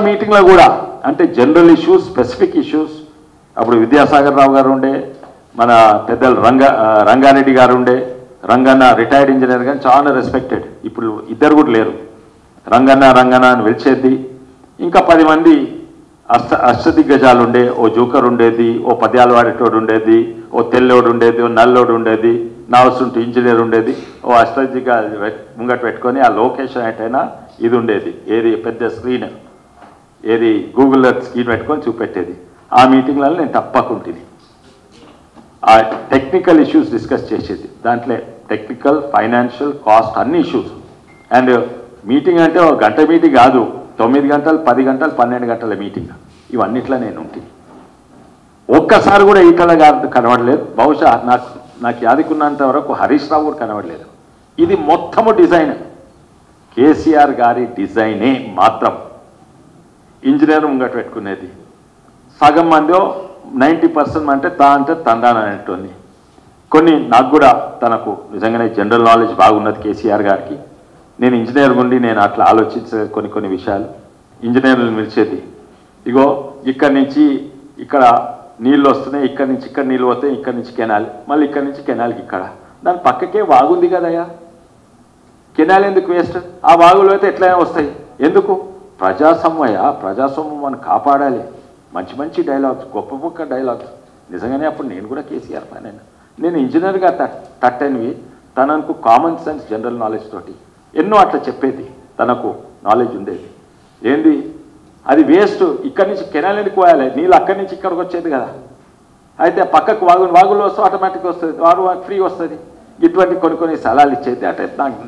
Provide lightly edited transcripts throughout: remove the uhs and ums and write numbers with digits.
మీటింగ్లో కూడా అంటే జనరల్ ఇష్యూస్, స్పెసిఫిక్ ఇష్యూస్, అప్పుడు విద్యాసాగర్ రావు గారు ఉండే, మన పెద్దలు రంగారెడ్డి గారు ఉండే, రంగన్న రిటైర్డ్ ఇంజనీర్ కానీ చాలా రెస్పెక్టెడ్, ఇప్పుడు ఇద్దరు కూడా లేరు, రంగన్న అని పిలిచేది. ఇంకా 10 మంది అష్టదిగ్గజాలు ఉండే, ఓ జోకర్ ఉండేది, ఓ పద్యాలు వాడేటోడు ఉండేది, ఓ తెల్లోడు ఉండేది, ఓ నల్లోడు ఉండేది, నావసుంటి ఇంజనీర్ ఉండేది, ఓ అష్టదిగ్గజ ముంగట పెట్టుకొని ఆ లొకేషన్ ఏంటైనా ఇది ఉండేది, ఏది పెద్ద స్క్రీన్, ఏది గూగుల్ స్క్రీన్ పెట్టుకొని చూపెట్టేది. ఆ మీటింగ్లలో నేను తప్పకుంటుంది. ఆ టెక్నికల్ ఇష్యూస్ డిస్కస్ చేసేది, దాంట్లో టెక్నికల్, ఫైనాన్షియల్, కాస్ట్ అన్ని ఇష్యూస్. అండ్ మీటింగ్ అంటే ఒక గంట మీటింగ్ కాదు, 9 గంటలు, 10 గంటలు, 12 గంటల మీటింగ్. ఇవన్నిట్లో నేను ఉంటుంది. ఒక్కసారి కూడా ఈటల గారు కనబడలేదు. బహుశా నాకు యాదికున్నంత వరకు హరీష్ రావు కూడా కనబడలేదు. ఇది మొత్తము డిజైన్, కేసీఆర్ గారి డిజైనే మాత్రం. ఇంజనీర్ ముంగట పెట్టుకునేది సగం మంది 90% అంటే అంటే తందాననేటువంటి కొన్ని. నాకు కూడా తనకు నిజంగానే జనరల్ నాలెడ్జ్ బాగున్నది కేసీఆర్ గారికి. నేను ఇంజనీర్ ఉండి నేను అట్లా ఆలోచించే కొన్ని విషయాలు. ఇంజనీర్లు పిలిచేది, ఇగో ఇక్కడి నుంచి ఇక్కడ నీళ్ళు వస్తున్నాయి, ఇక్కడి నుంచి ఇక్కడ నీళ్ళు వస్తాయి, ఇక్కడి నుంచి కెనాల్, మళ్ళీ ఇక్కడి నుంచి కెనాల్కి ఇక్కడ, దాని పక్కకే వాగుంది కదయ్యా, కెనాల్ ఎందుకు వేస్ట్? ఆ వాగులు అయితే ఎట్లయినా వస్తాయి, ఎందుకు? ప్రజాస్వామ్యం మనం కాపాడాలి. మంచి డైలాగ్స్, గొప్ప డైలాగ్స్. నిజంగానే అప్పుడు నేను కూడా కేసీఆర్ ఫ్యాన్. నేను ఇంజనీర్గా తట్టనివి, తనకు కామన్ సెన్స్, జనరల్ నాలెడ్జ్ తోటి ఎన్నో అట్లా చెప్పేది. తనకు నాలెడ్జ్ ఉండేది. ఏంది అది వేస్ట్, ఇక్కడి నుంచి కెనాల్ ఎందుకు పోయాలి, నీళ్ళు అక్కడి నుంచి ఇక్కడికి వచ్చేది కదా, అయితే పక్కకు వాగులు వస్తే ఆటోమేటిక్గా వస్తుంది, వారు ఫ్రీ వస్తుంది. ఇటువంటి కొన్ని సలహాలు ఇచ్చేది. అంటే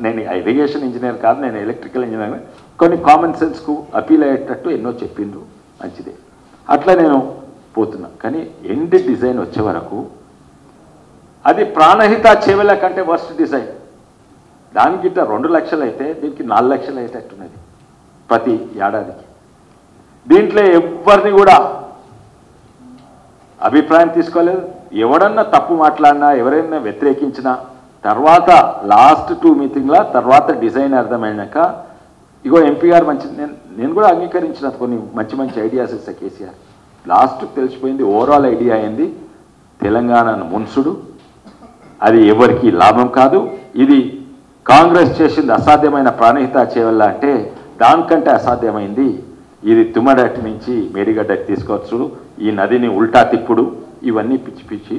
నేను ఇరిగేషన్ ఇంజనీర్ కాదు, నేను ఎలక్ట్రికల్ ఇంజనీర్. కొన్ని కామన్ సెన్స్కు అపీల్ అయ్యేటట్టు ఎన్నో చెప్పిండ్రు, మంచిదే. అట్లా నేను పోతున్నా. కానీ ఎండ్ డిజైన్ వచ్చే వరకు అది ప్రాణహిత చేవెల కంటే వర్స్ట్ డిజైన్. దానికి ఇట్లా 2 లక్షలు అయితే దీనికి 4 లక్షలు అయ్యేటట్టున్నది ప్రతి ఏడాదికి. దీంట్లో ఎవరిని కూడా అభిప్రాయం తీసుకోలేదు. ఎవడన్నా తప్పు మాట్లాడినా, ఎవరైనా వ్యతిరేకించినా, తర్వాత లాస్ట్ 2 మీటింగ్ల తర్వాత డిజైన్ అర్థమైనాక ఇగో ఎంపీ గారు మంచి, నేను కూడా అంగీకరించిన కొన్ని మంచి ఐడియాస్ ఇస్తా కేసీఆర్. లాస్ట్ తెలిసిపోయింది, ఓవరాల్ ఐడియా అయింది తెలంగాణను మున్సుడు. అది ఎవరికి లాభం కాదు. ఇది కాంగ్రెస్ చేసింది అసాధ్యమైన ప్రాణహిత చేవల్ల అంటే దానికంటే అసాధ్యమైంది ఇది తుమ్మడట్టి నుంచి మేడిగడ్డకి తీసుకోవచ్చు, ఈ నదిని ఉల్టా తిప్పుడు, ఇవన్నీ పిచ్చి.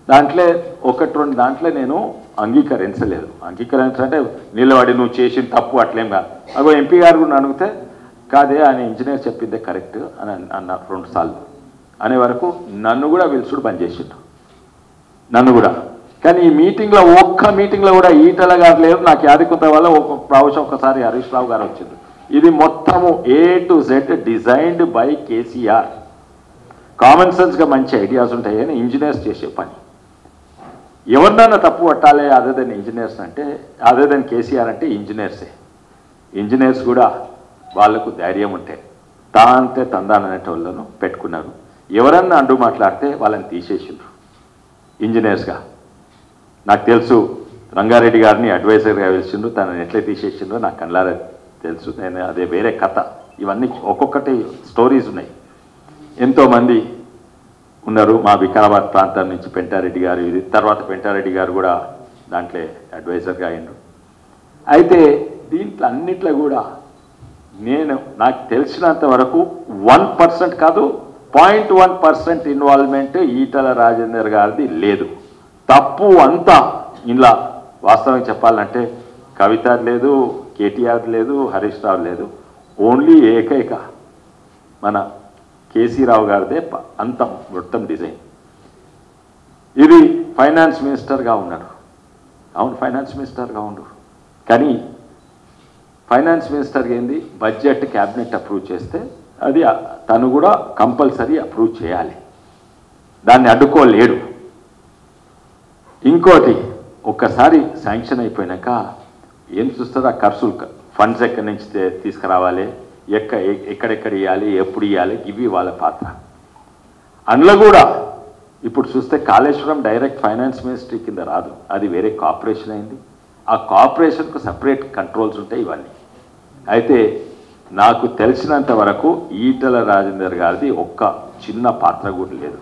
దాంట్లో 1-2 దాంట్లో నేను అంగీకరించలేదు. అంగీకరించాలంటే నిలబడి నువ్వు చేసిన తప్పు అట్లేం కాదు. అగో ఎంపీ గారు కూడా అడిగితే కాదే ఆయన ఇంజనీర్ చెప్పిందే కరెక్ట్ అని అన్నారు 2 సార్లు. అనే వరకు నన్ను కూడా పిలుచుడు బంద్ చేసిండు, నన్ను కూడా. కానీ ఈ మీటింగ్లో ఒక్క మీటింగ్లో కూడా ఈటల గారు లేరు. నాకు యాదికుంత వల్ల ప్రాവശ്యం ఒకసారి హరీష్ రావు గారు వచ్చింది. ఇది మొత్తము A to Z designed by KCR. Common సెన్స్గా మంచి ఐడియాస్ ఉంటాయని ఇంజనీర్స్ చేసే పని. ఎవరినైనా తప్పు పట్టాలి అదర్ దెన్ ఇంజనీర్స్ అంటే, అదర్ దెన్ కేసీఆర్ అంటే ఇంజనీర్సే. ఇంజనీర్స్ కూడా వాళ్లకు ధైర్యం ఉంటే తాంతే తందాననేటోళ్ళను పెట్టుకున్నారు. ఎవరన్నా అంటూ మాట్లాడితే వాళ్ళని తీసేసిండ్రు ఇంజనీర్స్గా. నాకు తెలుసు రంగారెడ్డి గారిని అడ్వైజర్గా పిలిచిండ్రు, తనని ఎట్లా తీసేసిండ్రో నాకు కళ్ళారా తెలుసు. నేను అదే వేరే కథ. ఇవన్నీ ఒక్కొక్కటి స్టోరీస్ ఉన్నాయి. ఎంతోమంది ఉన్నారు మా వికారాబాద్ ప్రాంతం నుంచి. పెంటారెడ్డి గారు, ఇది తర్వాత పెంటారెడ్డి గారు కూడా దాంట్లో అడ్వైజర్గా అయ్యిండ్రు. అయితే దీంట్లో అన్నిట్లో కూడా నాకు తెలిసినంత వరకు 1% కాదు 0.1% ఇన్వాల్వ్మెంట్ ఈటల రాజేందర్ గారిది లేదు. తప్పు అంతా ఇలా వాస్తవంగా చెప్పాలంటే కవిత లేదు, కేటీఆర్ లేదు, హరీష్ రావు లేదు. ఓన్లీ ఏకైక మన కేసీ రావు గారిదే అంత మొత్తం డిజైన్. ఇది ఫైనాన్స్ మినిస్టర్గా ఉన్నాడు. అవును, ఫైనాన్స్ మినిస్టర్గా ఉండు. కానీ ఫైనాన్స్ మినిస్టర్గా ఏంది, బడ్జెట్ క్యాబినెట్ అప్రూవ్ చేస్తే అది తను కూడా కంపల్సరీ అప్రూవ్ చేయాలి, దాన్ని అడ్డుకోలేడు. ఇంకోటి, ఒక్కసారి శాంక్షన్ అయిపోయినాక ఏం చూస్తారో ఆ ఖర్చులు, ఫండ్స్ ఎక్కడి నుంచి తీసుకురావాలి, ఎక్కడెక్కడ ఇవ్వాలి, ఎప్పుడు ఇవ్వాలి, ఇవి వాళ్ళ పాత్ర. అందులో కూడా ఇప్పుడు చూస్తే కాళేశ్వరం డైరెక్ట్ ఫైనాన్స్ మినిస్ట్రీ కింద రాదు, అది వేరే కార్పొరేషన్ అయింది. ఆ కార్పొరేషన్కు సపరేట్ కంట్రోల్స్ ఉంటాయి ఇవన్నీ. అయితే నాకు తెలిసినంత వరకు ఈటల రాజేందర్ గారిది ఒక్క చిన్న పాత్ర కూడా లేదు.